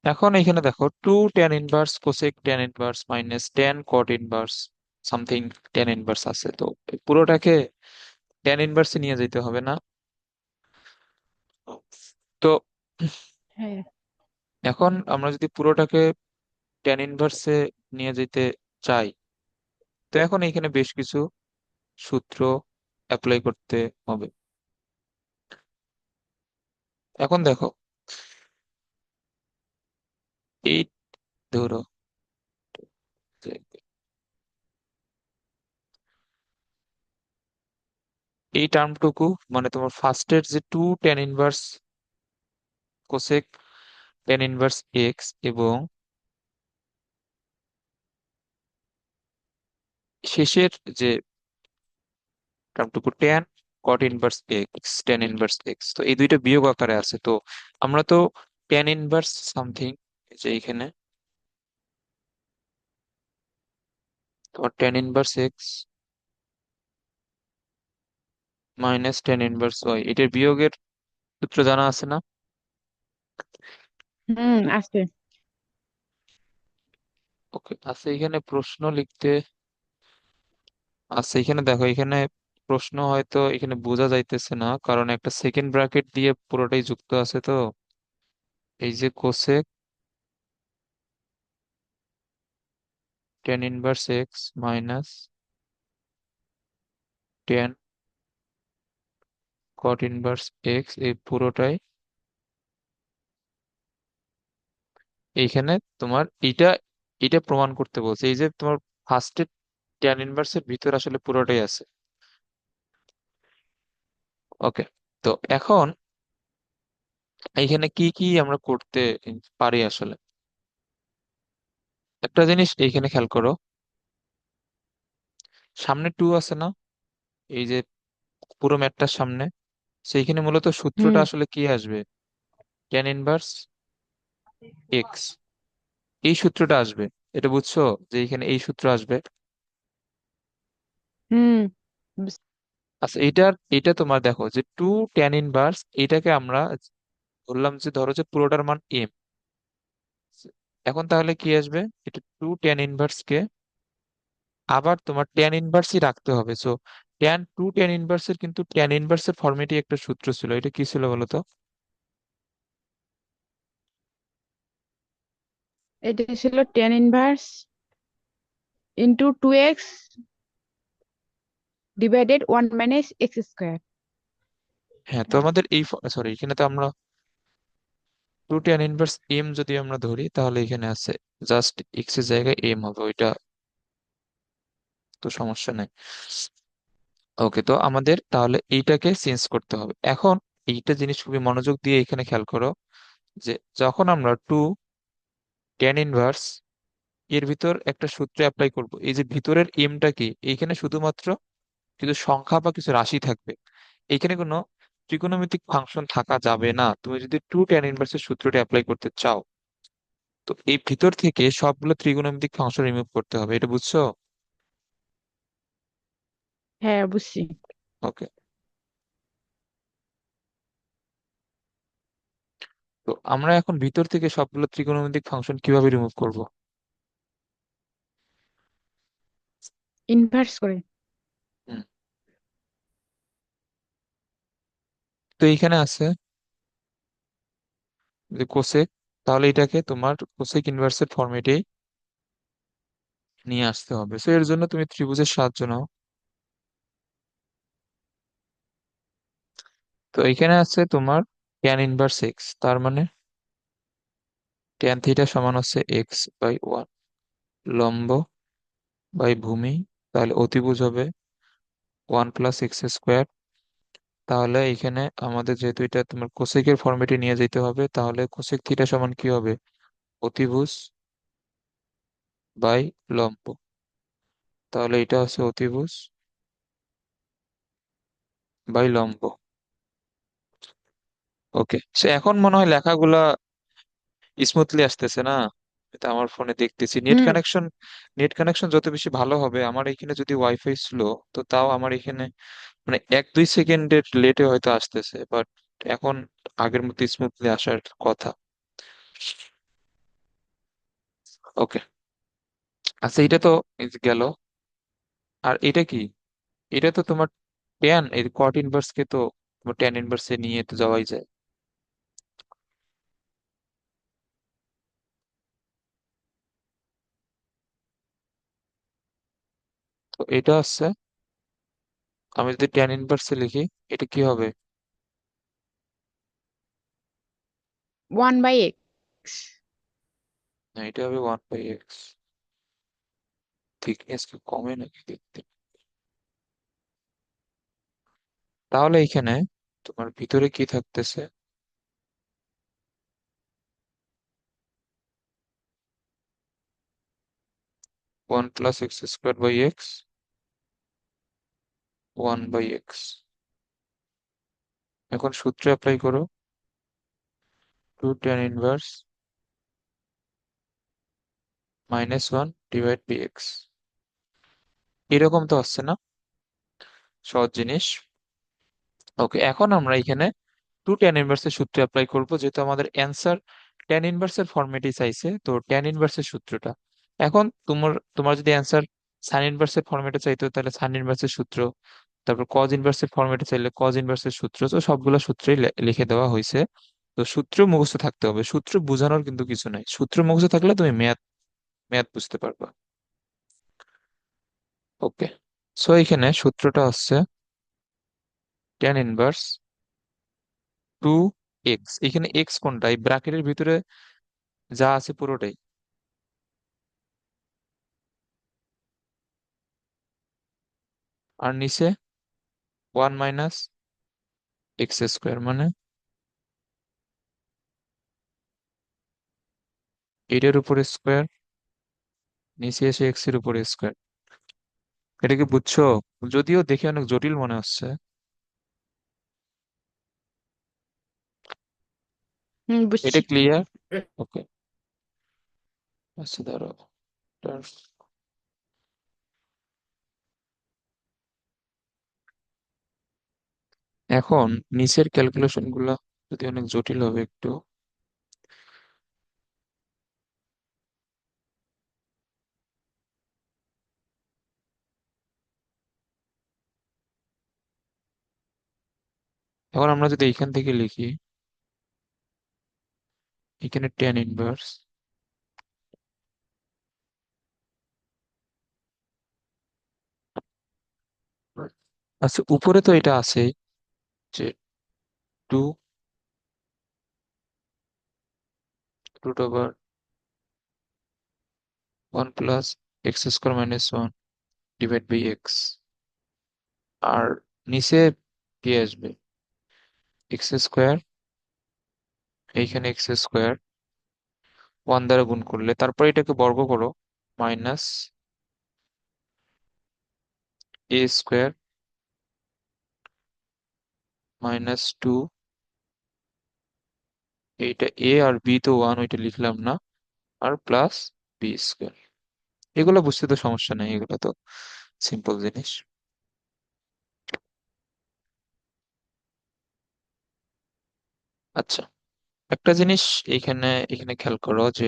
এখন এখানে দেখো, two tan inverse cosec tan inverse minus tan cot inverse something tan inverse আছে, তো এই পুরোটাকে ট্যান ইনভার্সে নিয়ে যেতে হবে না? তো হ্যাঁ। এখন আমরা যদি পুরোটাকে ট্যান ইনভার্সে নিয়ে যেতে চাই, তো এখন এখানে বেশ কিছু সূত্র অ্যাপ্লাই করতে হবে। এখন দেখো, এই ধরো যে এই টার্মটুকু, মানে তোমার ফার্স্টের যে two tan inverse cosec tan inverse x, এবং শেষের যে টার্মটুকু tan cot inverse x, tan inverse x, তো এই দুইটা বিয়োগ আকারে আছে। তো আমরা তো ট্যান ইনভার্স সামথিং, যে এখানে তোমার tan inverse x minus tan inverse y, এটার বিয়োগের সূত্র জানা আছে না? আছে। ওকে, আচ্ছা এখানে প্রশ্ন লিখতে আচ্ছা এখানে দেখো, এখানে প্রশ্ন হয়তো এখানে বোঝা যাইতেছে না, কারণ একটা সেকেন্ড ব্র্যাকেট দিয়ে পুরোটাই যুক্ত আছে। তো এই যে cosec tan inverse x minus tan cot inverse x, এই পুরোটাই এইখানে তোমার এটা এটা প্রমাণ করতে বলছে। এই যে তোমার ফার্স্টে ট্যান ইনভার্সের ভিতর আসলে পুরোটাই আছে। ওকে, তো এখন এইখানে কি কি আমরা করতে পারি আসলে, একটা জিনিস এইখানে খেয়াল করো, সামনে টু আছে না, এই যে পুরো ম্যাটটার সামনে, সেইখানে মূলত সূত্রটা হুম। আসলে কি আসবে? ট্যান ইনভার্স এক্স, এই সূত্রটা আসবে। এটা বুঝছো যে এখানে এই সূত্র আসবে? হুম। বুঝ- আচ্ছা এটা তোমার দেখো যে টু ট্যান ইনভার্স, এটাকে আমরা বললাম যে ধরো যে পুরোটার মান এম। এখন তাহলে কি আসবে? এটা টু ট্যান ইনভার্স কে আবার তোমার ট্যান ইনভার্সই রাখতে হবে। সো ট্যান ইনভার্সের কিন্তু ট্যান ইনভার্সের ফর্মেটই একটা সূত্র ছিল, এটা কি ছিল বলো তো? এটা ছিল tan inverse into two x divided one minus x square. হ্যাঁ, তো আমাদের এই সরি, এখানে তো আমরা টু ট্যান ইনভার্স এম যদি আমরা ধরি, তাহলে এখানে আছে জাস্ট এক্স এর জায়গায় এম হবে, ওইটা তো সমস্যা নেই। ওকে, তো আমাদের তাহলে এইটাকে চেঞ্জ করতে হবে এখন। এইটা জিনিস খুবই মনোযোগ দিয়ে এখানে খেয়াল করো, যে যখন আমরা টু ট্যান ইনভার্স এর ভিতর একটা সূত্র অ্যাপ্লাই করব, এই যে ভিতরের এমটা কি, এইখানে শুধুমাত্র কিছু সংখ্যা বা কিছু রাশি থাকবে, এইখানে কোনো ত্রিকোণমিতিক ফাংশন থাকা যাবে না তুমি যদি টু ট্যান ইনভার্সের সূত্রটা অ্যাপ্লাই করতে চাও। তো এই ভিতর থেকে সবগুলো ত্রিকোণমিতিক ফাংশন রিমুভ করতে হবে, এটা বুঝছো? হ্যাঁ, বুঝছি। ওকে, তো আমরা এখন ভিতর থেকে সবগুলো ত্রিকোণমিতিক ফাংশন কিভাবে রিমুভ করব? ইনভার্স করে। হুম, তো এইখানে আছে যে কোসেক, তাহলে এটাকে তোমার কোসেক ইনভার্সের ফর্মেটে নিয়ে আসতে হবে। তো এর জন্য তুমি ত্রিভুজের সাহায্য নাও। তো এখানে আছে তোমার ট্যান ইনভার্স এক্স, তার মানে ট্যান থিটা সমান হচ্ছে এক্স বাই ওয়ান, লম্ব বাই ভূমি, তাহলে অতিভুজ হবে ওয়ান প্লাস এক্স স্কোয়ার। তাহলে এখানে আমাদের যেহেতু এটা তোমার কোসেকের ফর্মেটে নিয়ে যেতে হবে, তাহলে কোসেক থিটা সমান কি হবে? অতিভুজ বাই লম্ব, তাহলে এটা হচ্ছে অতিভুজ বাই লম্ব। ওকে, সে এখন মনে হয় লেখাগুলা স্মুথলি আসতেছে না? এটা আমার ফোনে দেখতেছি হুম। নেট কানেকশন যত বেশি ভালো হবে, আমার এখানে যদি ওয়াইফাই স্লো, তো তাও আমার এখানে মানে 1-2 সেকেন্ডের লেটে হয়তো আসতেছে, বাট এখন আগের মতো স্মুথলি আসার কথা। ওকে। আচ্ছা এটা তো এই যে গেল। আর এটা কি? এটা তো তোমার ট্যান, এই কট ইনভার্স কে তো তোমার ট্যান ইনভার্সে নিয়ে তো যাওয়াই যায়। তো এটা হচ্ছে, আমি যদি ট্যান ইনভার্সে লিখি, এটা কি হবে? 1/x। না, এটা হবে 1/x। থিকনেস কি কমে নাকি দেখতে? তাহলে এখানে তোমার ভিতরে কি থাকতেছে? One plus x square by x, 1/x। এখন সূত্র অ্যাপ্লাই করো, টু ট্যান ইনভার্স -1/x। এরকম তো আসছে না? সহজ জিনিস। ওকে, এখন আমরা এখানে টু ট্যান ইনভার্সের সূত্র অ্যাপ্লাই করব, যেহেতু আমাদের অ্যান্সার ট্যান ইনভার্সের ফর্মেটই চাইছে, তো ট্যান ইনভার্সের সূত্রটা। এখন তোমার তোমার যদি অ্যান্সার সাইন ইনভার্সের ফর্মেটে চাইতো, তাহলে সাইন ইনভার্সের সূত্র। তারপর কজ ইনভার্সের ফর্মেটে চাইলে কজ ইনভার্সের সূত্র। তো সবগুলো সূত্রই লিখে দেওয়া হয়েছে। তো সূত্র মুখস্থ থাকতে হবে, সূত্র বোঝানোর কিন্তু কিছু নাই, সূত্র মুখস্থ থাকলে তুমি ম্যাথ ম্যাথ বুঝতে পারবা। ওকে, সো এখানে সূত্রটা হচ্ছে ট্যান ইনভার্স 2x। এখানে এক্স কোনটা? এই ব্র্যাকেটের ভিতরে যা আছে পুরোটাই। আর নিচে 1 - x² মানে এইটার উপরে স্কোয়ার, নিচে এসে এক্স এর উপরে স্কোয়ার। এটা কি বুঝছো? যদিও দেখে অনেক জটিল মনে হচ্ছে। এটা বুঝছি। ক্লিয়ার? ওকে। আচ্ছা ধরো, এখন নিচের ক্যালকুলেশন গুলা যদি অনেক জটিল হবে একটু। এখন আমরা যদি এখান থেকে লিখি, এখানে ট্যান ইনভার্স, আচ্ছা উপরে তো এটা আছে যে two root over 1 + x² - 1 divide by x. আর নিচে কি আসবে? x², এইখানে x², 1 দ্বারা গুণ করলে, তারপর এটাকে বর্গ করো, -a² -2, এইটা a আর b তো 1, ওইটা লিখলাম না, আর প্লাস b²। এগুলো বুঝতে তো সমস্যা নেই, এগুলো তো সিম্পল জিনিস। আচ্ছা, একটা জিনিস এখানে এখানে খেয়াল করো যে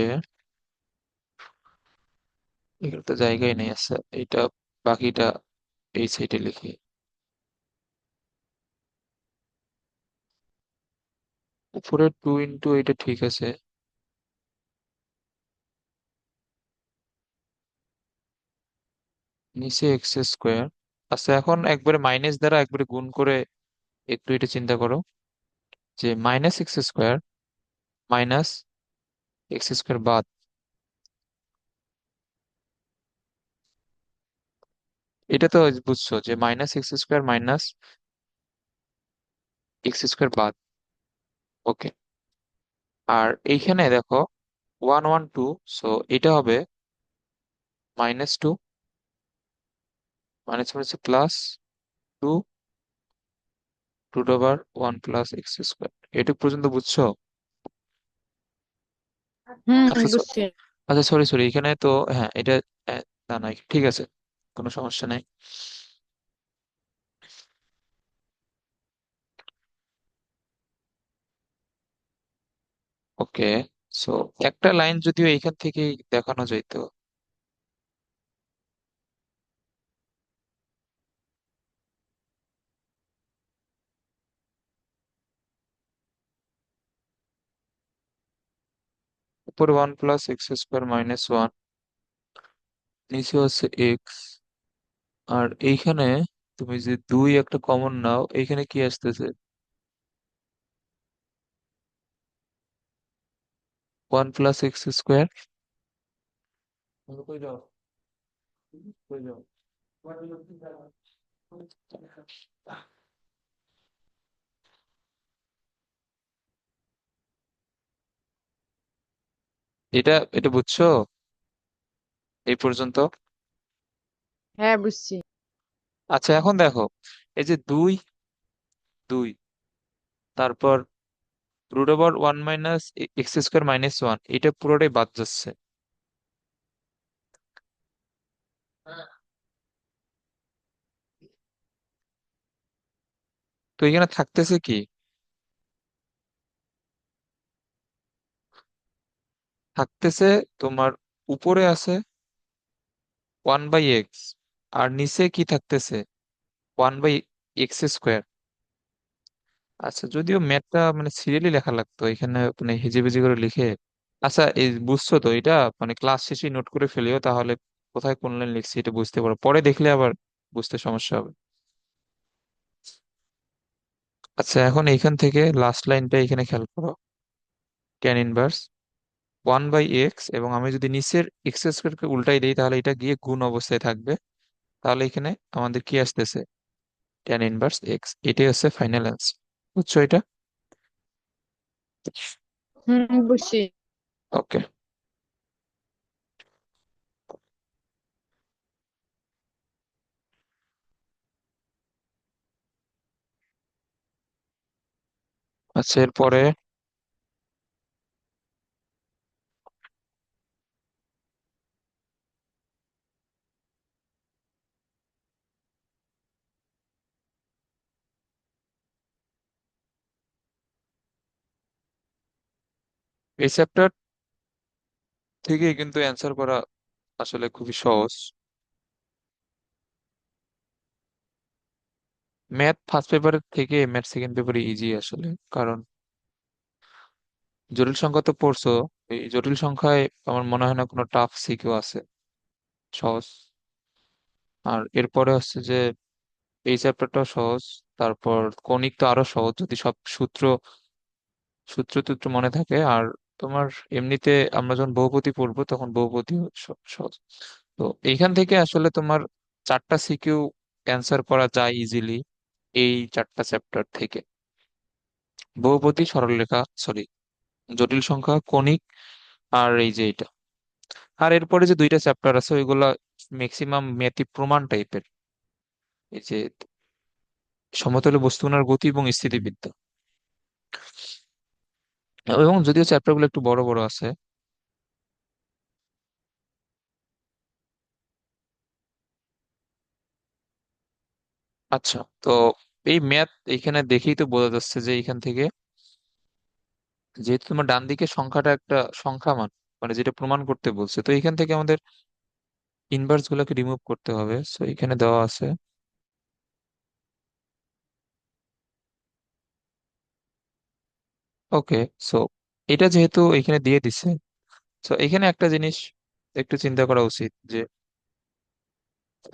এখানে তো জায়গায় নেই। আছে এইটা, বাকিটা এই সাইডে লিখি। উপরে 2 × এটা ঠিক আছে, নিচে x²। আচ্ছা এখন একবারে মাইনাস দ্বারা একবারে গুণ করে একটু এটা চিন্তা করো, যে -x² -x² বাদ, এটা তো বুঝছো যে -x² -x² বাদ। ওকে। আর এইখানে দেখো 1 1 2, সো এটা হবে -2, মানে হচ্ছে +2 √1 + x²। এটুক পর্যন্ত বুঝছো? হুম, আচ্ছা বুঝছি। আচ্ছা, সরি সরি, এখানে তো, হ্যাঁ এটা, না না ঠিক আছে, কোনো সমস্যা নাই। ওকে, সো একটা লাইন যদিও এইখান থেকেই দেখানো যাইতো। উপরে 1 + x² - 1, নিচে হচ্ছে এক্স। আর এইখানে তুমি যে দুই একটা কমন নাও, এইখানে কি আসতেছে? 1 + x²। কই যাও, কই যাও? এটা এটা বুঝছো এই পর্যন্ত? হ্যাঁ, বুঝছি। আচ্ছা এখন দেখো, এই যে দুই, দুই, তারপর √1 - x² - 1, এটা পুরোটাই বাদ যাচ্ছে। তো এখানে থাকতেছে কি? থাকতেছে তোমার উপরে আছে 1/x, আর নিচে কি থাকতেছে? 1/x²। আচ্ছা, যদিও ম্যাথটা মানে সিরিয়ালি লেখা লাগতো, এখানে মানে হেজিবেজি করে লিখে। আচ্ছা, এই বুঝছো তো এটা, মানে ক্লাস শেষে নোট করে ফেলিও, তাহলে কোথায় কোন লাইন লিখছি এটা বুঝতে পারো, পরে দেখলে আবার বুঝতে সমস্যা হবে। আচ্ছা, এখন এইখান থেকে লাস্ট লাইনটা এখানে খেয়াল করো। tan 1/x, এবং আমি যদি নিচের x² উল্টাই দিই তাহলে এটা গিয়ে গুণ অবস্থায় থাকবে। তাহলে এখানে আমাদের কি আসতেছে? tan 1x। এটাই হচ্ছে ফাইনাল অ্যান্সার। বুঝছো এটা? হুম, বুঝছি। ওকে। আচ্ছা, এরপরে এই চ্যাপ্টার থেকে কিন্তু অ্যান্সার করা আসলে খুবই সহজ। ম্যাথ ফার্স্ট পেপারের থেকে ম্যাথ সেকেন্ড পেপারে ইজি আসলে, কারণ জটিল সংখ্যা তো পড়ছো। এই জটিল সংখ্যায় আমার মনে হয় না কোনো টাফ সিকিউ আছে, সহজ। আর এরপরে হচ্ছে যে এই চ্যাপ্টারটাও সহজ। তারপর কণিক তো আরো সহজ, যদি সব সূত্র সূত্র টুত্র মনে থাকে। আর তোমার এমনিতে আমরা যখন বহুপদী পড়বো তখন বহুপদী সহজ। তো এইখান থেকে আসলে তোমার চারটা সিকিউ অ্যান্সার করা যায় ইজিলি, এই চারটা চ্যাপ্টার থেকে: বহুপদী, সরলরেখা, সরি, জটিল সংখ্যা, কণিক, আর এই যে এটা। আর এরপরে যে দুইটা চ্যাপ্টার আছে ওইগুলা ম্যাক্সিমাম ম্যাথই প্রমাণ টাইপের, এই যে সমতলে বস্তুকণার গতি এবং স্থিতিবিদ্যা। এবং যদিও চ্যাপ্টার গুলো একটু বড় বড় আছে। আচ্ছা, তো এই ম্যাথ এখানে দেখেই তো বোঝা যাচ্ছে যে এখান থেকে, যেহেতু তোমার ডান দিকে সংখ্যাটা একটা সংখ্যা মান, মানে যেটা প্রমাণ করতে বলছে, তো এখান থেকে আমাদের ইনভার্স গুলোকে রিমুভ করতে হবে। সো এখানে দেওয়া আছে। ওকে। সো এটা যেহেতু এখানে দিয়ে দিছে, তো এখানে একটা জিনিস একটু চিন্তা করা উচিত যে,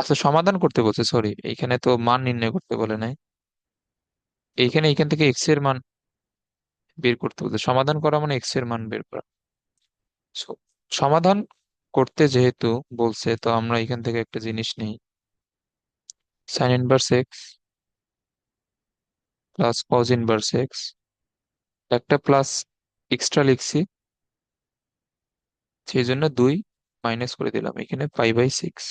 আচ্ছা সমাধান করতে বলছে, সরি, এইখানে তো মান নির্ণয় করতে বলে নাই। এইখানে এইখান থেকে এক্স এর মান বের করতে বলছে, সমাধান করা মানে এক্স এর মান বের করা। So, সমাধান করতে যেহেতু বলছে, তো আমরা এখান থেকে একটা জিনিস নেই, sin 1 × x plus cos 1 × x। একটা প্লাস এক্সট্রা লিখছি, সেই জন্য দুই মাইনাস করে দিলাম, এখানে π/6।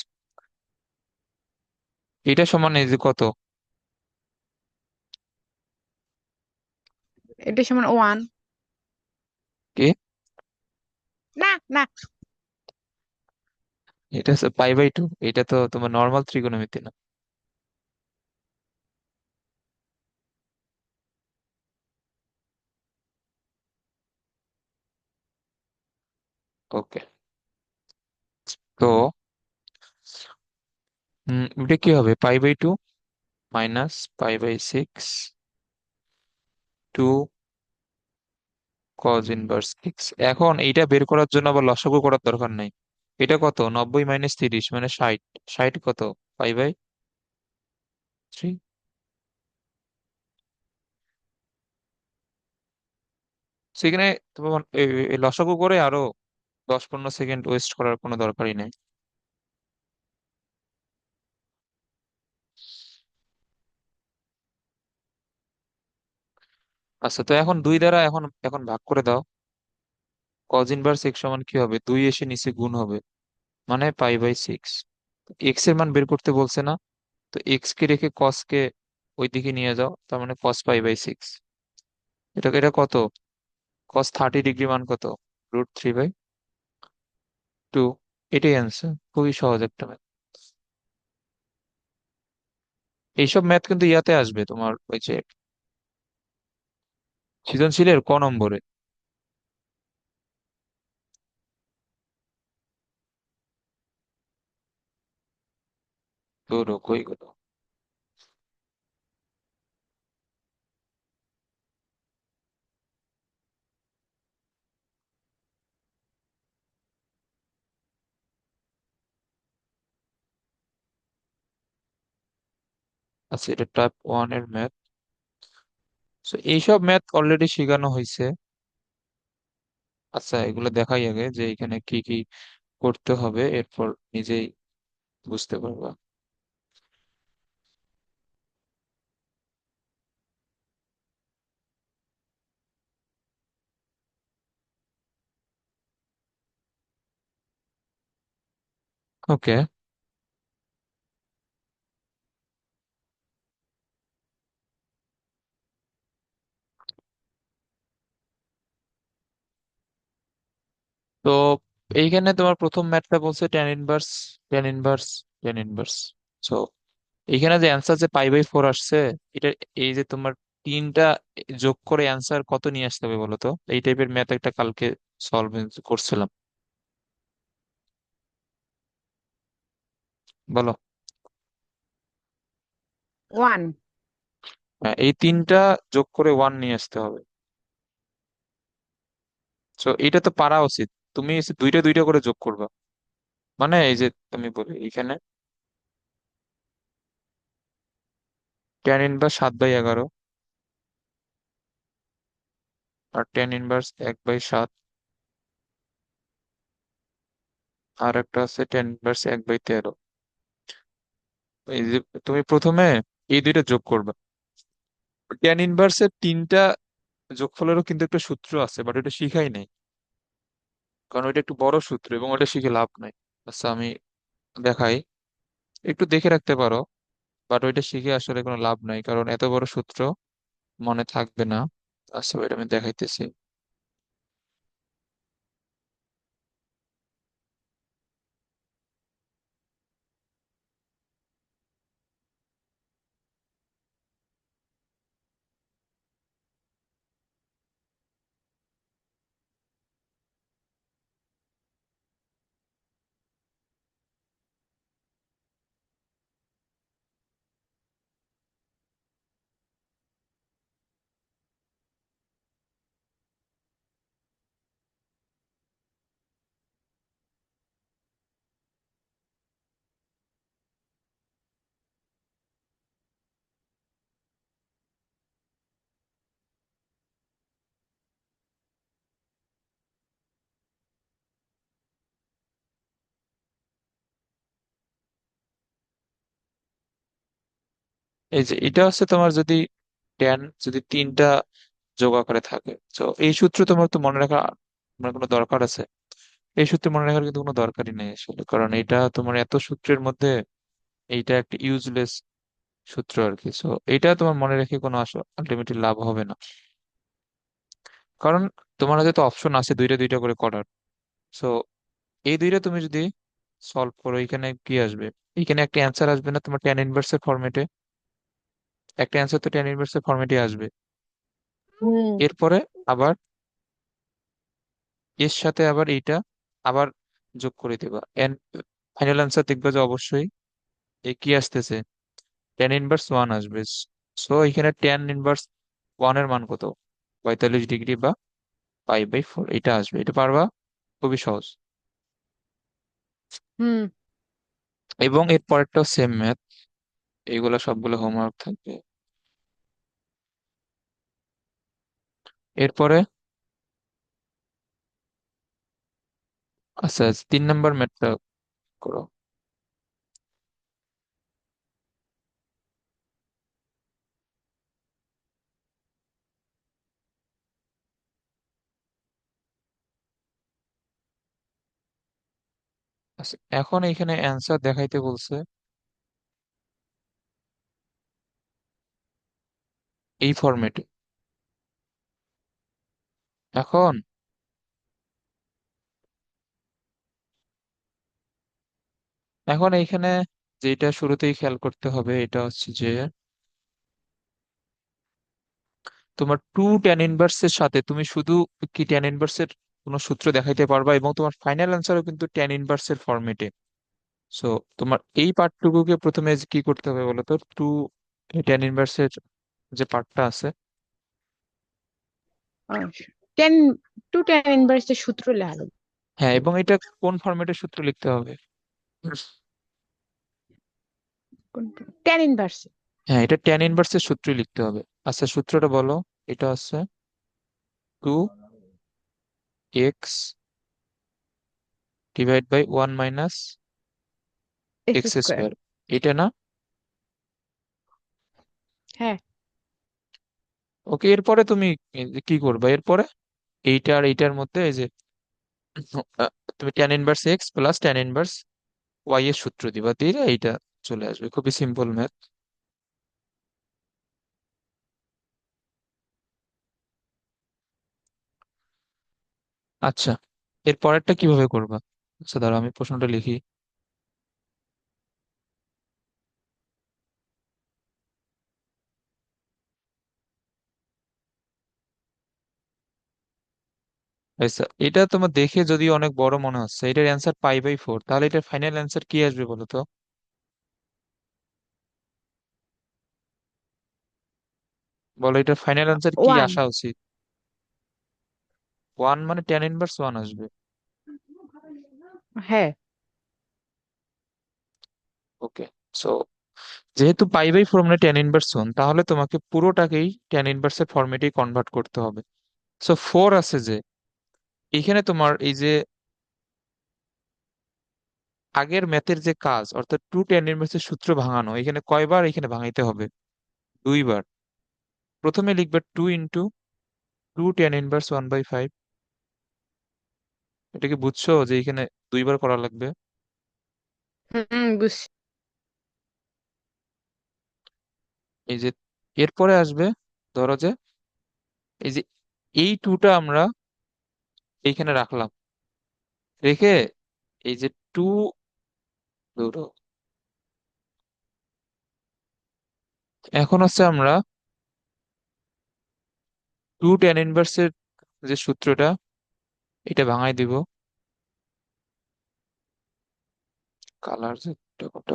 এটা সমান এই যে কত? এটা সমান 1। কে? না, না। এটা হচ্ছে π/2। এটা তো তোমার নর্মাল ত্রিকোণমিতি না। ওকে। তো এটা কি হবে, π/2 -π/6 টু cos−1 x। এখন এইটা বের করার জন্য আবার লসাগু করার দরকার নাই। এটা কত, 90 - 30 মানে 60। 60 কত, π/3। সেখানে তোমার এই লসাগু করে আরো 10-15 সেকেন্ড ওয়েস্ট করার কোনো দরকারই নেই। আচ্ছা, তো এখন দুই দ্বারা এখন এখন ভাগ করে দাও। cos−1 x সমান কি হবে, 2 এসে নিচে গুণ হবে, মানে π/6। এক্স এর মান বের করতে বলছে না, তো এক্স কে রেখে কস কে ওইদিকে নিয়ে যাও, তার মানে cos π/6। এটা কত, cos 30 ডিগ্রি মান কত, √3/2। এটাই অ্যান্সার, খুবই সহজ একটা ম্যাথ। এইসব ম্যাথ কিন্তু ইয়াতে আসবে তোমার ওই যে সৃজনশীলের ক নম্বরে। তো কই গেল। আচ্ছা, এটা টাইপ 1 এর ম্যাথ। তো এইসব ম্যাথ অলরেডি শেখানো হয়েছে। আচ্ছা, এগুলো দেখাই আগে যে এখানে কি কি করতে হবে, এরপর নিজেই বুঝতে পারবা। ওকে। তো এইখানে তোমার প্রথম ম্যাথটা বলছে tan 1, tan 1, tan 1। তো এইখানে যে অ্যান্সার যে π/4 আসছে, এটা এই যে তোমার তিনটা যোগ করে অ্যান্সার কত নিয়ে আসতে হবে বলো তো। এই টাইপের ম্যাথ একটা কালকে সলভ করছিলাম। বলো। ওয়ান। হ্যাঁ, এই তিনটা যোগ করে 1 নিয়ে আসতে হবে। তো এটা তো পারা উচিত। তুমি এসে দুইটা দুইটা করে যোগ করবা, মানে এই যে তুমি বলে এখানে tan 1 7/11, আর tan 1 1/7, আর একটা আছে tan 1 1/13। এই যে তুমি প্রথমে এই দুইটা যোগ করবা। tan 1 এর তিনটা যোগফলেরও কিন্তু একটা সূত্র আছে, বাট এটা শিখাই নাই, কারণ ওইটা একটু বড় সূত্র এবং ওটা শিখে লাভ নাই। আচ্ছা, আমি দেখাই, একটু দেখে রাখতে পারো, বাট ওইটা শিখে আসলে কোনো লাভ নাই, কারণ এত বড় সূত্র মনে থাকবে না। আচ্ছা, ওইটা আমি দেখাইতেছি। এই যে এটা হচ্ছে তোমার যদি ট্যান যদি তিনটা যোগ আকারে থাকে, তো এই সূত্র তোমার তো মনে রাখা, তোমার কোনো দরকার আছে? এই সূত্র মনে রাখার কিন্তু কোনো দরকারই নেই আসলে, কারণ এটা তোমার এত সূত্রের মধ্যে এইটা একটা ইউজলেস সূত্র আর কি। সো এটা তোমার মনে রেখে কোনো আলটিমেটলি লাভ হবে না, কারণ তোমার হাতে তো অপশন আছে দুইটা দুইটা করে করার। সো এই দুইটা তুমি যদি সলভ করো, এখানে কি আসবে, এখানে একটা অ্যান্সার আসবে না তোমার tan 1 এর ফরম্যাটে? একটা অ্যান্সার তো tan 1 এর ফরম্যাটে আসবে। হুম। এরপরে আবার এর সাথে আবার এইটা আবার যোগ করে দিবা, এন্ড ফাইনাল অ্যান্সার দেখবে যে অবশ্যই কি আসতেছে, টেন ইনভার্স ওয়ান আসবে। সো এখানে টেন ইনভার্স ওয়ান এর মান কত, 45 ডিগ্রি বা 5/4, এটা আসবে। এটা পারবা, খুবই সহজ। হুম। এবং এর পরেরটাও সেম ম্যাথ, এইগুলা সবগুলো হোমওয়ার্ক থাকবে। এরপরে আচ্ছা, 3 নম্বর ম্যাথটা করো। আচ্ছা, এখন এখানে অ্যান্সার দেখাইতে বলছে এই ফরম্যাটে। এখন এখন এইখানে যেটা শুরুতেই খেয়াল করতে হবে এটা হচ্ছে যে তোমার টু ট্যান ইনভার্সের সাথে তুমি শুধু কি ট্যান ইনভার্সের কোনো সূত্র দেখাইতে পারবা, এবং তোমার ফাইনাল অ্যান্সারও কিন্তু ট্যান ইনভার্সের ফরম্যাটে। সো তোমার এই পার্টটুকুকে প্রথমে কি করতে হবে বলো তো, টু ট্যান ইনভার্সের যে পার্টটা আছে। টেন টু টেন ইনভার্সের সূত্র লেখা লাগবে। হ্যাঁ, এবং এটা কোন ফরম্যাটে সূত্র লিখতে হবে? Ten inverse. হ্যাঁ, এটা ট্যান ইনভার্সের সূত্রই লিখতে হবে। আচ্ছা, সূত্রটা বলো। এটা আছে 2x divide by 1 - x x square. Square, এটা না? হ্যাঁ। ওকে, এরপরে তুমি কি করবে এরপরে? এইটা আর এইটার মধ্যে এই যে তুমি tan inverse x plus tan inverse y এর সূত্র দিবা, দিলে এইটা চলে আসবে। খুবই সিম্পল ম্যাথ। আচ্ছা, এর পরেরটা কিভাবে করবা? আচ্ছা দাঁড়াও, আমি প্রশ্নটা লিখি। আচ্ছা, এটা তোমার দেখে যদি অনেক বড় মনে হচ্ছে, এটার অ্যান্সার পাই/4, তাহলে এটার ফাইনাল অ্যান্সার কি আসবে বলো তো? বলো, এটার ফাইনাল অ্যান্সার কি ওয়ান। আসা উচিত? ওয়ান মানে ট্যান ইনভার্স ওয়ান আসবে। হ্যাঁ। ওকে, সো যেহেতু পাই/4 মানে ট্যান ইনভার্স ওয়ান, তাহলে তোমাকে পুরোটাকেই ট্যান ইনভার্সের ফর্মেটেই কনভার্ট করতে হবে। সো ফোর আছে যে, এখানে তোমার এই যে আগের ম্যাথের যে কাজ, অর্থাৎ টু ট্যান ইনভার্সের সূত্র ভাঙানো, এখানে কয়বার এখানে ভাঙাইতে হবে? 2বার। প্রথমে লিখবে 2 × টু ট্যান ইনভার্স 1/5। এটা কি বুঝছো যে এখানে 2বার করা লাগবে? হুম, বুঝছি। এই যে এরপরে আসবে, ধরো যে এই যে এই টুটা আমরা এইখানে রাখলাম, রেখে এই যে টু, ধরো এখন হচ্ছে আমরা টু ট্যান ইনভার্সের যে সূত্রটা, এটা ভাঙাই দিব। কালার যে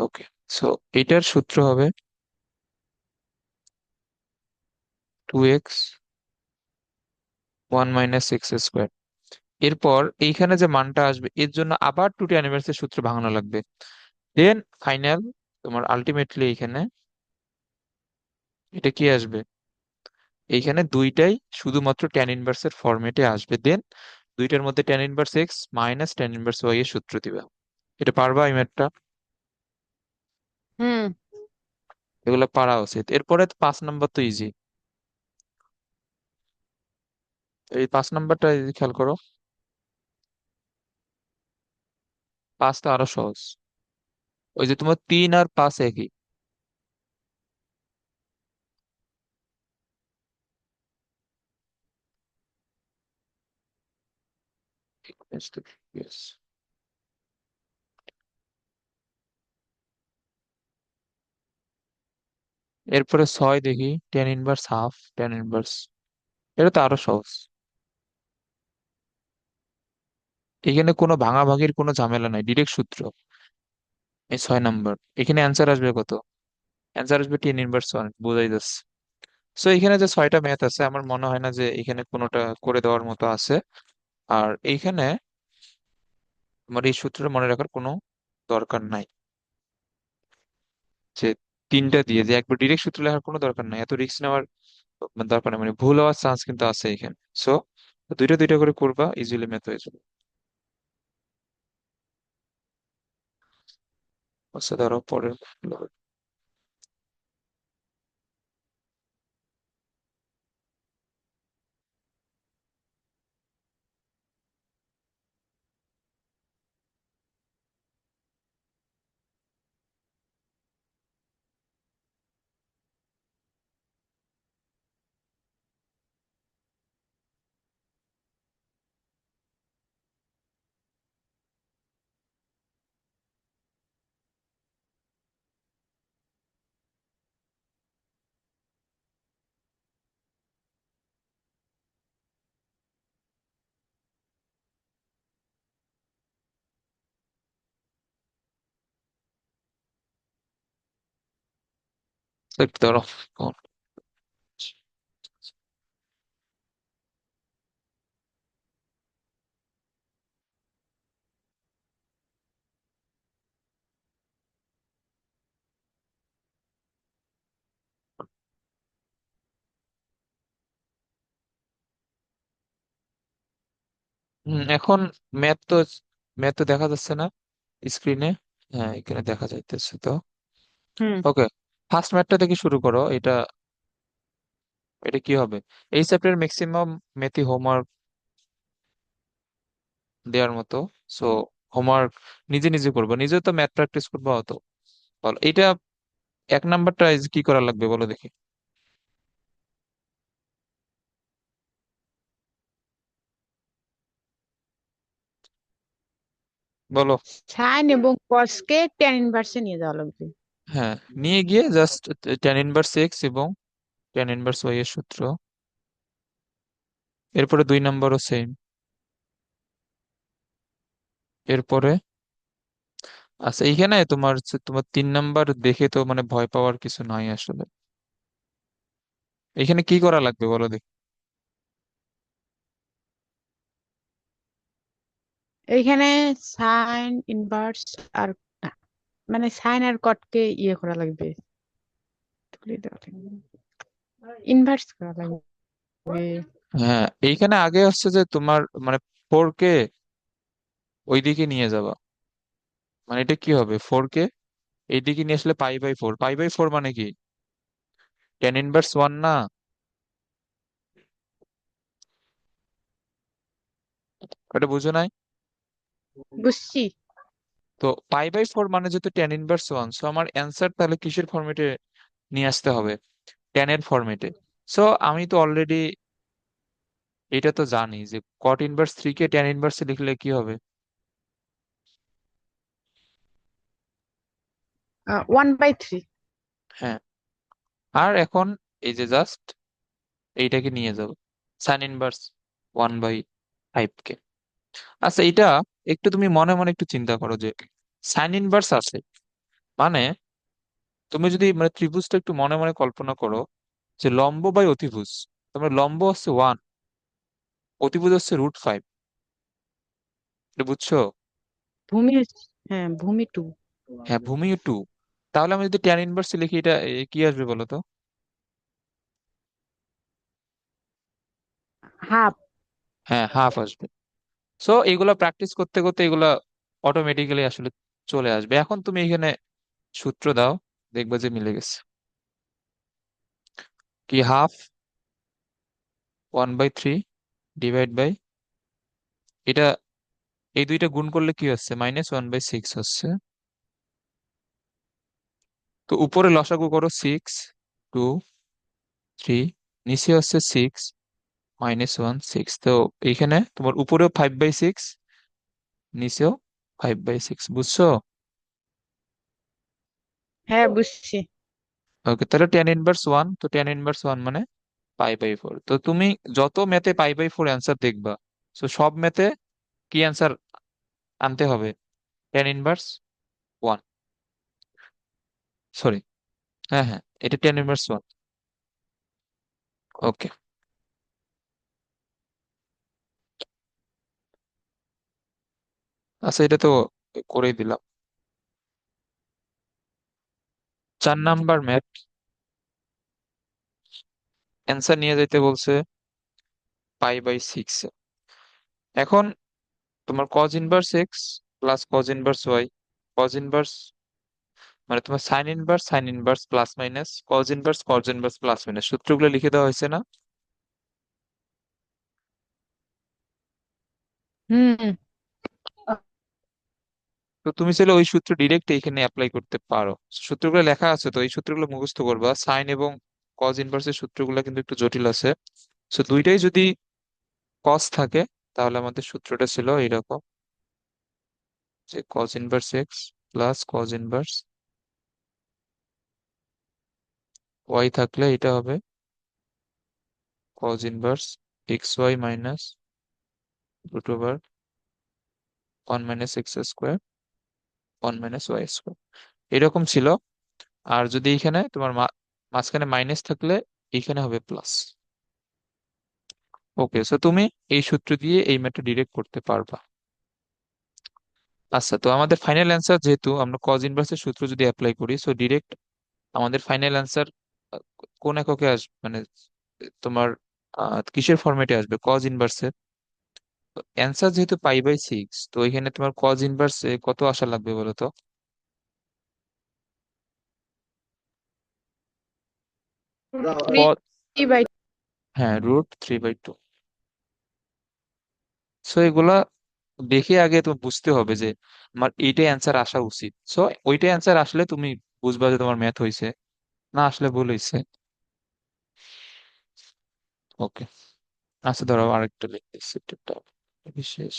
ওকে, সো এটার সূত্র হবে 2x 1 - এক্স স্কোয়ার। এরপর এইখানে যে মানটা আসবে এর জন্য আবার টু ট্যান ইনভার্সের সূত্র ভাঙানো লাগবে। দেন ফাইনাল তোমার আলটিমেটলি এখানে এটা কি আসবে? এইখানে দুইটাই শুধুমাত্র ট্যান ইনভার্সের ফরম্যাটে আসবে। দেন দুইটার মধ্যে tan inverse x minus tan inverse y এর সূত্র দিবা। এটা পারবা এই ম্যাথটা? হুম। এগুলো পারা উচিত। এরপরে 5 নম্বর তো ইজি। এই 5 নম্বরটা খেয়াল করো। 5টা আরো সহজ। ওই যে তোমার 3 আর 5 একই। Yes. এরপরে 6 দেখি, tan inverse half tan inverse, এটা তো আরো সহজ। এখানে কোনো ভাঙাভাঙির কোনো ঝামেলা নাই, ডিরেক্ট সূত্র। এই 6 নাম্বার, এখানে অ্যান্সার আসবে কত? অ্যান্সার আসবে টেন ইনভার্স 1, বোঝাই যাচ্ছে। সো এখানে যে 6টা ম্যাথ আছে, আমার মনে হয় না যে এখানে কোনোটা করে দেওয়ার মতো আছে। আর এইখানে আমার এই সূত্রটা মনে রাখার কোনো দরকার নাই, যে তিনটা দিয়ে যে একবার ডিরেক্ট সূত্র লেখার কোনো দরকার নাই, এত রিস্ক নেওয়ার দরকার নেই, মানে ভুল হওয়ার চান্স কিন্তু আছে এখানে। সো দুইটা দুইটা করে করবা, ইজিলি ম্যাথ হয়ে যাবে। আচ্ছা ধরো পরের। একটু ধরো। এখন ম্যাথ তো ম্যাথ তো দেখা যাচ্ছে না স্ক্রিনে? হ্যাঁ, এখানে দেখা যাইতেছে তো। হুম। ওকে, ফার্স্ট ম্যাথটা থেকে শুরু করো। এটা এটা কি হবে? এই চ্যাপ্টারের ম্যাক্সিমাম ম্যাথই হোমওয়ার্ক দেওয়ার মতো। সো হোমওয়ার্ক নিজে নিজে করবো, নিজে তো ম্যাথ প্র্যাকটিস করবো অত। বলো এটা 1 নাম্বারটা কি করা লাগবে বলো দেখি। বলো। সাইন এবং কসকে টেন ইনভার্সে নিয়ে যাওয়া লাগবে। হ্যাঁ, নিয়ে গিয়ে জাস্ট tan−1x এবং tan−1y এর সূত্র। এরপরে 2 নাম্বারও সেম। এরপরে আচ্ছা, এইখানে তোমার 3 নাম্বার দেখে তো মানে ভয় পাওয়ার কিছু নাই আসলে। এখানে কি করা লাগবে বলো দেখি। এইখানে সাইন ইনভার্স আর না, মানে সাইন আর কটকে ইয়ে করা লাগবে, তুলে দেওয়া লাগবে, ইনভার্স করা লাগবে। হ্যাঁ, এইখানে আগে হচ্ছে যে তোমার মানে 4 কে ওইদিকে নিয়ে যাবা। মানে এটা কি হবে, 4 কে এইদিকে নিয়ে আসলে পাই বাই 4, পাই বাই 4 মানে কি? tan−1 না? এটা বুঝো নাই? বুঝছি। তো পাই বাই 4 মানে যেহেতু tan−1, সো আমার অ্যান্সার তাহলে কিসের ফরম্যাটে নিয়ে আসতে হবে? ট্যানের ফরম্যাটে। সো আমি তো অলরেডি এটা তো জানি যে cot−3 কে tan−1 লিখলে কি হবে। 1/3। হ্যাঁ, আর এখন এই যে জাস্ট এইটাকে নিয়ে যাব, sin−1 1/5 কে। আচ্ছা, এটা একটু তুমি মনে মনে একটু চিন্তা করো যে sin−1 আছে মানে, তুমি যদি মানে ত্রিভুজটা একটু মনে মনে কল্পনা করো যে লম্ব বাই অতিভুজ, তোমার লম্ব হচ্ছে 1, অতিভুজ হচ্ছে √5। এটা বুঝছো? ভূমি হ্যাঁ, ভূমি 2। হ্যাঁ, ভূমিও 2। তাহলে আমি যদি tan−1 লিখি, এটা কি আসবে বলো তো? হাফ। হ্যাঁ, হাফ আসবে। সো এগুলা প্র্যাকটিস করতে করতে এগুলা অটোমেটিক্যালি আসলে চলে আসবে। এখন তুমি এখানে সূত্র দাও, দেখবে যে মিলে গেছে। কি, হাফ 1/3 ডিভাইড বাই এটা, এই দুইটা গুণ করলে কি হচ্ছে? -1/6 হচ্ছে। তো উপরে লসাগু করো, 6 2 3, নিচে হচ্ছে 6 - 1 6। তো এইখানে তোমার উপরেও 5/6, নিচেও 5/6, বুঝছো? হ্যাঁ, বুঝছি। ওকে, তাহলে tan−1, তো tan−1 মানে পাই বাই 4। তো তুমি যত ম্যাথে পাই বাই 4 অ্যান্সার দেখবা, তো সব ম্যাথে কি অ্যান্সার আনতে হবে? টেন ইনভার্স ওয়ান, সরি, হ্যাঁ হ্যাঁ, এটা টেন ইনভার্স ওয়ান। ওকে, আচ্ছা এটা তো করেই দিলাম। 4 নাম্বার ম্যাথ, অ্যান্সার নিয়ে যেতে বলছে π/6। এখন তোমার cos inverse x plus cos inverse y, cos inverse মানে তোমার sine inverse plus minus cos inverse plus minus, সূত্রগুলো লিখে দেওয়া হয়েছে না? হুম। তো তুমি চাইলে ওই সূত্র ডিরেক্ট এখানে অ্যাপ্লাই করতে পারো। সূত্রগুলো লেখা আছে, তো এই সূত্রগুলো মুখস্থ করবা। সাইন এবং কজ ইনভার্সের সূত্রগুলো কিন্তু একটু জটিল আছে। তো দুইটাই যদি কজ থাকে, তাহলে আমাদের সূত্রটা ছিল এইরকম, যে cos inverse x plus cos inverse y থাকলে এটা হবে cos inverse x y minus root over 1 - x² 1 - y², এরকম ছিল। আর যদি এখানে তোমার মাঝখানে মাইনাস থাকলে এখানে হবে প্লাস। ওকে, সো তুমি এই সূত্র দিয়ে এই ম্যাথটা ডিরেক্ট করতে পারবা। আচ্ছা, তো আমাদের ফাইনাল অ্যান্সার, যেহেতু আমরা কজ ইনভার্সের সূত্র যদি অ্যাপ্লাই করি, সো ডিরেক্ট আমাদের ফাইনাল অ্যান্সার কোন এককে আসবে, মানে তোমার কিসের ফরম্যাটে আসবে? কজ ইনভার্সের। অ্যান্সার যেহেতু π/6, তো এখানে তোমার কজ ইনভার্সে কত আসা লাগবে বলো তো? থ্রি ক- বাই হ্যাঁ, √3/2। সো এগুলা দেখে আগে তুমি বুঝতে হবে যে আমার এইটাই অ্যান্সার আসা উচিত। সো ওইটাই অ্যান্সার আসলে তুমি বুঝবা যে তোমার ম্যাথ হয়েছে, না আসলে ভুল হয়েছে। ওকে, আচ্ছা ধরো আরেকটা লিখতেছি, এটা বিশেষ।